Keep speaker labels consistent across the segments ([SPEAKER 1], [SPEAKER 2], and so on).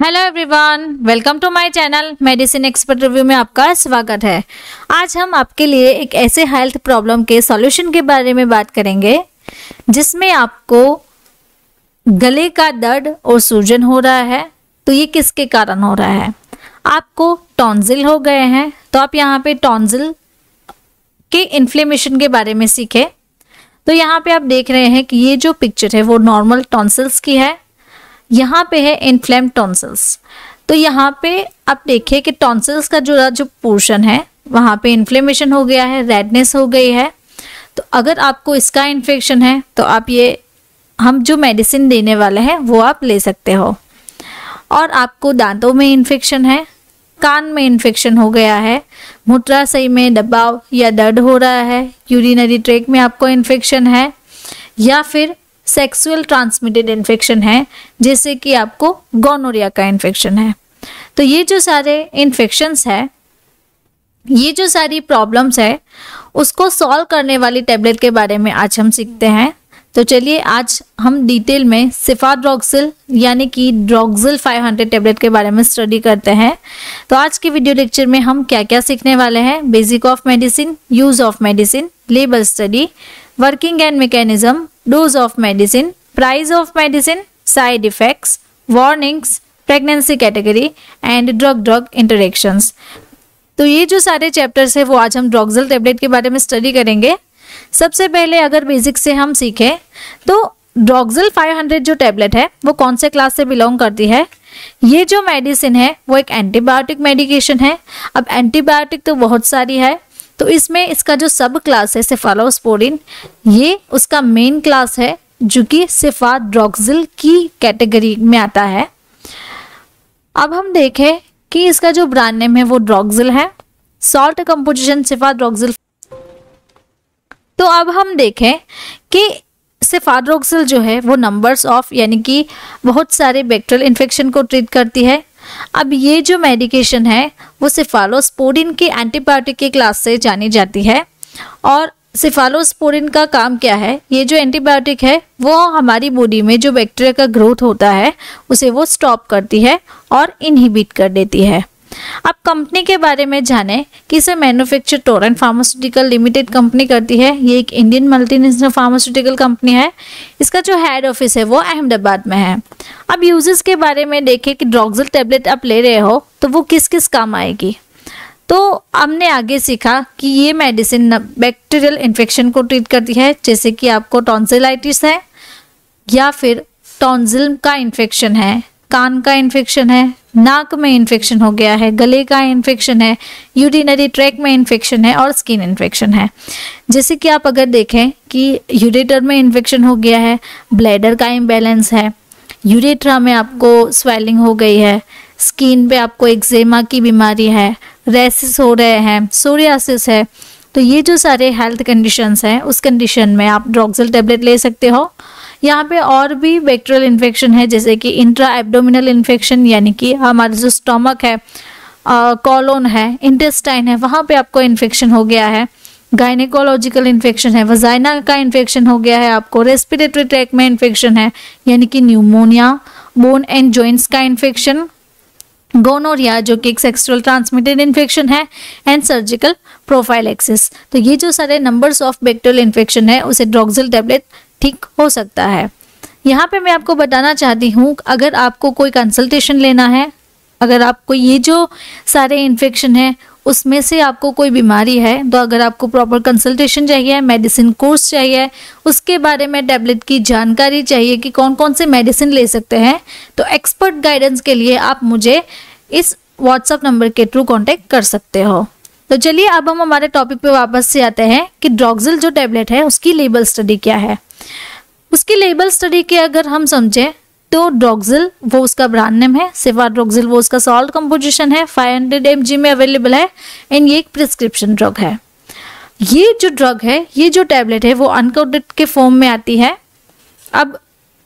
[SPEAKER 1] Hello everyone, welcome to my channel medicine expert review में आपका स्वागत है। आज हम आपके लिए एक ऐसे हेल्थ प्रॉब्लम के सॉल्यूशन के बारे में बात करेंगे जिसमें आपको गले का दर्द और सूजन हो रहा है। तो ये किसके कारण हो रहा है? आपको टॉन्सिल हो गए हैं, तो आप यहाँ पे टॉन्सिल के इन्फ्लेमेशन के बारे में सीखे। तो यहाँ पे आप देख रहे हैं कि ये जो पिक्चर है वो नॉर्मल टॉन्सिल्स की है, यहाँ पे है इन्फ्लेम टॉन्सिल्स। तो यहाँ पे आप देखिए कि टॉन्सिल्स का जो पोर्शन है वहाँ पे इन्फ्लेमेशन हो गया है, रेडनेस हो गई है। तो अगर आपको इसका इन्फेक्शन है तो आप ये हम जो मेडिसिन देने वाले हैं वो आप ले सकते हो। और आपको दांतों में इन्फेक्शन है, कान में इन्फेक्शन हो गया है, मूत्राशय में दबाव या दर्द हो रहा है, यूरिनरी ट्रैक्ट में आपको इन्फेक्शन है, या फिर सेक्सुअल ट्रांसमिटेड इन्फेक्शन है जैसे कि आपको गोनोरिया का इन्फेक्शन है। तो ये जो सारे इन्फेक्शंस है, ये जो सारी प्रॉब्लम्स है, उसको सॉल्व करने वाली टैबलेट के बारे में आज हम सीखते हैं। तो चलिए आज हम डिटेल में सिफाड्रोक्सिल यानी कि ड्रोक्सिल 500 टैबलेट के बारे में स्टडी करते हैं। तो आज के वीडियो लेक्चर में हम क्या क्या सीखने वाले हैं? Basic of medicine, use of medicine, label study, working and mechanism, dose of medicine, price of medicine, side effects, warnings, pregnancy category and drug interactions. तो ये जो सारे चैप्टर्स है वो आज हम ड्रोक्सिल टैबलेट के बारे में स्टडी करेंगे। सबसे पहले अगर बेसिक से हम सीखें तो ड्रोक्सिल 500 जो टैबलेट है वो कौन से क्लास से बिलोंग करती है? ये जो मेडिसिन है वो एक एंटीबायोटिक मेडिकेशन है। अब एंटीबायोटिक तो बहुत सारी है, तो इसमें इसका जो सब क्लास है सेफालोस्पोरिन, ये उसका मेन क्लास है जो कि सिफाड्रोक्सिल की कैटेगरी में आता है। अब हम देखें कि इसका जो ब्रांड नेम है वो ड्रोक्सिल है, सॉल्ट कंपोजिशन सिफाड्रोक्सिल। तो अब हम देखें कि सिफाड्रोक्सिल जो है वो नंबर्स ऑफ यानी कि बहुत सारे बैक्टीरियल इन्फेक्शन को ट्रीट करती है। अब ये जो मेडिकेशन है वो सिफालोस्पोरिन के एंटीबायोटिक के क्लास से जानी जाती है। और सिफालोस्पोरिन का काम क्या है? ये जो एंटीबायोटिक है वो हमारी बॉडी में जो बैक्टीरिया का ग्रोथ होता है उसे वो स्टॉप करती है और इनहिबिट कर देती है। अब कंपनी के बारे में जाने कि इसे manufacture Torrent pharmaceutical limited company करती है। ये एक इंडियन मल्टीनेशनल फार्मास्यूटिकल कंपनी है। इसका जो हेड ऑफिस है वो अहमदाबाद में है। अब यूजेस के बारे में देखें कि ड्रोक्सिल टैबलेट आप ले रहे हो तो वो किस किस काम आएगी। तो हमने आगे सीखा कि ये मेडिसिन बैक्टीरियल इन्फेक्शन को ट्रीट करती है, जैसे कि आपको टॉन्सिलाइटिस है या फिर टॉन्सिल का इन्फेक्शन है, कान का इन्फेक्शन है, नाक में इन्फेक्शन हो गया है, गले का इन्फेक्शन है, यूरिनरी ट्रैक्ट में इन्फेक्शन है और स्किन इन्फेक्शन है। जैसे कि आप अगर देखें कि यूरेटर में इन्फेक्शन हो गया है, ब्लैडर का इम्बैलेंस है, यूरेट्रा में आपको स्वेलिंग हो गई है, स्किन पे आपको एक्जेमा की बीमारी है, रैसेस हो रहे हैं, सोरियासिस है। तो ये जो सारे हेल्थ कंडीशंस हैं उस कंडीशन में आप ड्रोक्सिल टैबलेट ले सकते हो। यहाँ पे और भी बैक्टीरियल इन्फेक्शन है जैसे कि इंट्रा एब्डोमिनल इन्फेक्शन यानी कि हमारा जो स्टमक है, कॉलोन है, इंटेस्टाइन है, वहाँ पे आपको इन्फेक्शन हो गया है। गायनेकोलॉजिकल इन्फेक्शन है, वजाइना का इन्फेक्शन हो गया है, आपको रेस्पिरेटरी ट्रैक्ट में इन्फेक्शन है यानी कि न्यूमोनिया, बोन एंड जॉइंट्स का इन्फेक्शन, गोनोरिया जो कि एक सेक्सुअल ट्रांसमिटेड इन्फेक्शन है, एंड सर्जिकल प्रोफाइलेक्सिस। तो ये जो सारे नंबर्स ऑफ बैक्टीरियल इन्फेक्शन है उसे ड्रोक्सिल टैबलेट ठीक हो सकता है। यहाँ पे मैं आपको बताना चाहती हूँ, अगर आपको कोई कंसल्टेशन लेना है, अगर आपको ये जो सारे इन्फेक्शन है उसमें से आपको कोई बीमारी है, तो अगर आपको प्रॉपर कंसल्टेशन चाहिए, मेडिसिन कोर्स चाहिए, उसके बारे में टैबलेट की जानकारी चाहिए कि कौन कौन से मेडिसिन ले सकते हैं, तो एक्सपर्ट गाइडेंस के लिए आप मुझे इस व्हाट्सएप नंबर के थ्रू कांटेक्ट कर सकते हो। तो चलिए अब हम हमारे टॉपिक पे वापस से आते हैं कि ड्रोक्सिल जो टैबलेट है उसकी लेबल स्टडी क्या है। उसकी लेबल स्टडी के अगर हम समझें तो ड्रोक्सिल वो उसका ब्रांड नेम है, सिफाड्रोक्सिल वो उसका सॉल्ट कंपोजिशन है, 500 mg में अवेलेबल है एंड ये एक प्रिस्क्रिप्शन ड्रग है। ये जो ड्रग है, ये जो टैबलेट है वो अनकोटेड के फॉर्म में आती है। अब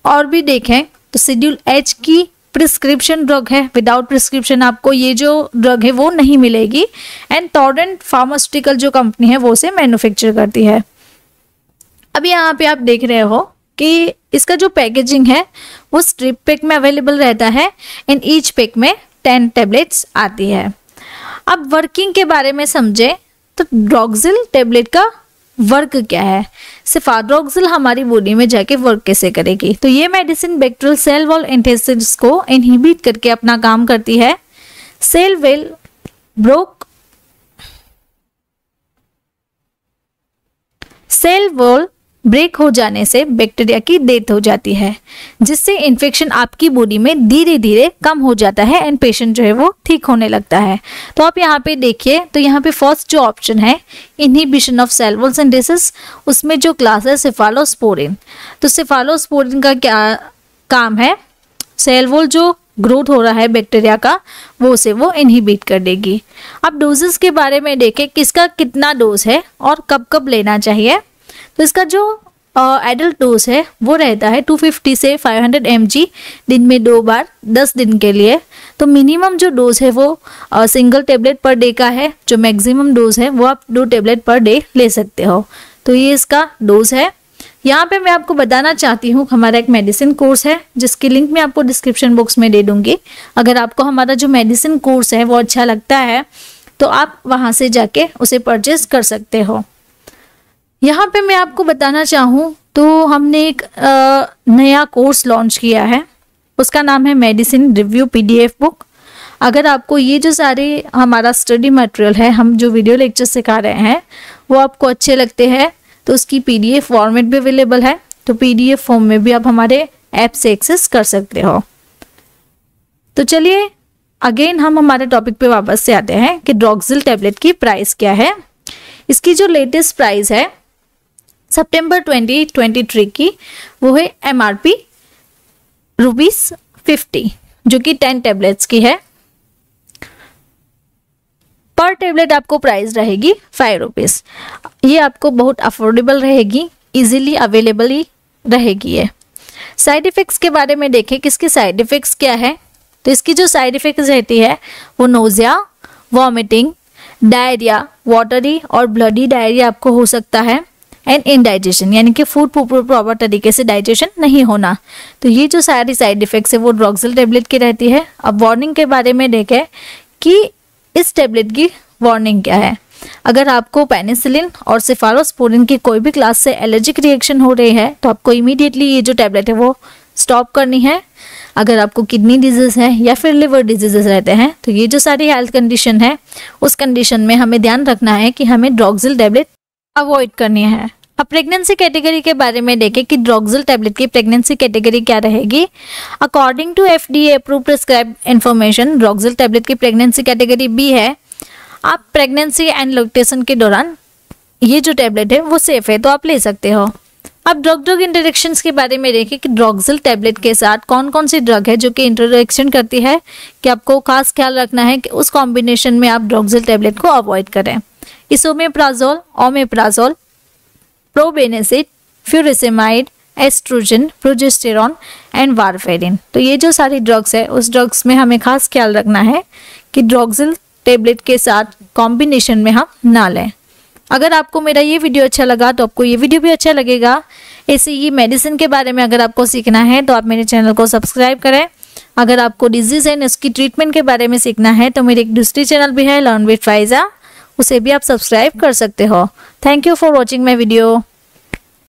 [SPEAKER 1] और भी देखें तो शेड्यूल एच की प्रिस्क्रिप्शन ड्रग है, विदाउट प्रिस्क्रिप्शन आपको ये जो ड्रग है वो नहीं मिलेगी। एंड टोरेंट फार्मास्यूटिकल जो कंपनी है वो उसे मैन्युफैक्चर करती है। अब यहाँ पे आप देख रहे हो कि इसका जो पैकेजिंग है वो स्ट्रिप पैक में अवेलेबल रहता है। इन ईच पैक में 10 टैबलेट्स आती है। अब वर्किंग के बारे में समझें तो ड्रॉक्सिल टैबलेट का वर्क क्या है। सिफाड्रोक्सिल हमारी बॉडी में जाके वर्क कैसे करेगी, तो ये medicine bacterial cell wall antacids को इनहिबिट करके अपना काम करती है। सेल वॉल ब्रेक हो जाने से बैक्टीरिया की डेथ हो जाती है, जिससे इन्फेक्शन आपकी बॉडी में धीरे धीरे कम हो जाता है एंड पेशेंट जो है वो ठीक होने लगता है। तो आप यहाँ पे देखिए, तो यहाँ पे फर्स्ट जो ऑप्शन है inhibition of cell wall synthesis, उसमें जो क्लास है सेफालोस्पोरिन। तो सेफालोस्पोरिन का क्या काम है, सेल वॉल जो ग्रोथ हो रहा है बैक्टीरिया का वो इनहिबिट कर देगी। अब डोजेस के बारे में देखें, किसका कितना डोज है और कब कब लेना चाहिए। तो इसका जो एडल्ट डोज है वो रहता है 250 से 500 mg दिन में 2 बार 10 दिन के लिए। तो मिनिमम जो डोज है वो सिंगल टेबलेट पर डे का है, जो मैक्सिमम डोज है वो आप 2 टेबलेट पर डे ले सकते हो। तो ये इसका डोज है। यहाँ पे मैं आपको बताना चाहती हूँ हमारा एक मेडिसिन कोर्स है जिसकी लिंक मैं आपको डिस्क्रिप्शन बॉक्स में दे दूंगी। अगर आपको हमारा जो मेडिसिन कोर्स है वो अच्छा लगता है तो आप वहाँ से जाके उसे परचेज कर सकते हो। यहाँ पे मैं आपको बताना चाहूँ तो हमने एक नया कोर्स लॉन्च किया है, उसका नाम है मेडिसिन रिव्यू PDF बुक। अगर आपको ये जो सारे हमारा स्टडी मटेरियल है, हम जो वीडियो लेक्चर सिखा रहे हैं वो आपको अच्छे लगते हैं तो उसकी PDF फॉर्मेट भी अवेलेबल है। तो PDF फॉर्म में भी आप हमारे ऐप से एक्सेस कर सकते हो। तो चलिए अगेन हम हमारे टॉपिक पे वापस से आते हैं कि ड्रॉक्सिल टैबलेट की प्राइस क्या है। इसकी जो लेटेस्ट प्राइस है सितंबर 2023 की, वो है MRP ₹50, जो कि 10 टैबलेट्स की है। पर टैबलेट आपको प्राइस रहेगी ₹5। ये आपको बहुत अफोर्डेबल रहेगी, इजीली अवेलेबल ही रहेगी ये। साइड इफ़ेक्ट्स के बारे में देखें कि इसके साइड इफ़ेक्ट्स क्या है। तो इसकी जो साइड इफ़ेक्ट्स रहती है वो नोज़िया, वॉमिटिंग, डायरिया, वाटरी और ब्लडी डायरिया आपको हो सकता है एंड इनडाइजेशन, यानी कि फूड प्रॉपर तरीके से डाइजेशन नहीं होना। तो ये जो सारी साइड इफ़ेक्ट्स है वो ड्रॉक्सिल टैबलेट की रहती है। अब वार्निंग के बारे में देखें कि इस टैबलेट की वार्निंग क्या है। अगर आपको पेनिसिलिन और सेफालोस्पोरिन की कोई भी क्लास से एलर्जिक रिएक्शन हो रही है तो आपको इमीडिएटली ये जो टैबलेट है वो स्टॉप करनी है। अगर आपको किडनी डिजीज़ है या फिर लिवर डिजीजेस रहते हैं तो ये जो सारी हेल्थ कंडीशन है उस कंडीशन में हमें ध्यान रखना है कि हमें ड्रॉक्सिल टैबलेट अवॉइड करनी है। अब प्रेगनेंसी कैटेगरी के बारे में देखें कि ड्रॉक्सिल टैबलेट की प्रेगनेंसी कैटेगरी क्या रहेगी। According to FDA approve prescribe information, Droxyl tablet की प्रेगनेंसी कैटेगरी B है। आप प्रेगनेंसी एंड लैक्टेशन के दौरान ये जो टैबलेट है वो सेफ है तो आप ले सकते हो। अब ड्रग इंटरेक्शंस के बारे में देखें कि ड्रॉक्सिल टैबलेट के साथ कौन कौन सी ड्रग है जो कि इंटरेक्शन करती है, कि आपको खास ख्याल रखना है कि उस कॉम्बिनेशन में आप ड्रॉक्सिल टैबलेट को अवॉइड करें। Esomeprazole, omeprazole, probenecid, furosemide, estrogen, progesterone and warfarin. तो ये जो सारी ड्रग्स है उस ड्रग्स में हमें खास ख्याल रखना है कि ड्रॉक्सिल टैबलेट के साथ कॉम्बिनेशन में हम ना लें। अगर आपको मेरा ये वीडियो अच्छा लगा तो आपको ये वीडियो भी अच्छा लगेगा। ऐसे ही मेडिसिन के बारे में अगर आपको सीखना है तो आप मेरे चैनल को सब्सक्राइब करें। अगर आपको डिजीज़ एंड उसकी ट्रीटमेंट के बारे में सीखना है तो मेरी एक दूसरी चैनल भी है लर्न विद फाइजा, उसे भी आप सब्सक्राइब कर सकते हो। Thank you for watching my video.